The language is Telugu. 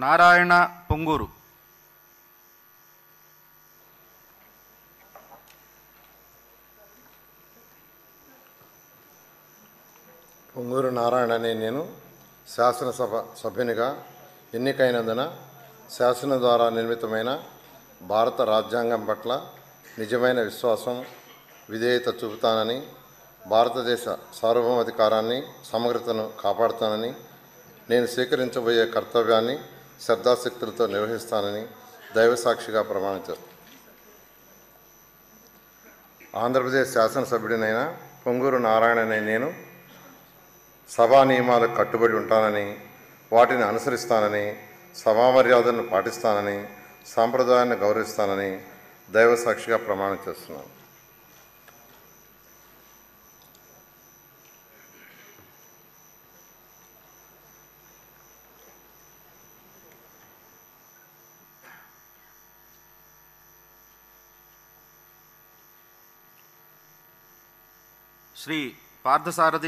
నారాయణ పొంగూరు. పొంగూరు నారాయణ అనే నేను శాసనసభ సభ్యునిగా ఎన్నికైనందున శాసనం ద్వారా నిర్మితమైన భారత రాజ్యాంగం పట్ల నిజమైన విశ్వాసం, విధేయత చూపుతానని, భారతదేశ సార్వభౌమాధికారాన్ని, సమగ్రతను కాపాడుతానని, నేను స్వీకరించబోయే కర్తవ్యాన్ని శ్రద్ధాశక్తులతో నిర్వహిస్తానని దైవసాక్షిగా ప్రమాణం చేస్తాను. ఆంధ్రప్రదేశ్ శాసనసభ్యుడినైన పొంగూరు నారాయణ అనే నేను సభా నియమాలకు కట్టుబడి ఉంటానని, వాటిని అనుసరిస్తానని, సభా మర్యాదలను పాటిస్తానని, సాంప్రదాయాన్ని గౌరవిస్తానని దైవసాక్షిగా ప్రమాణం చేస్తున్నాను. శ్రీ పార్థసారథి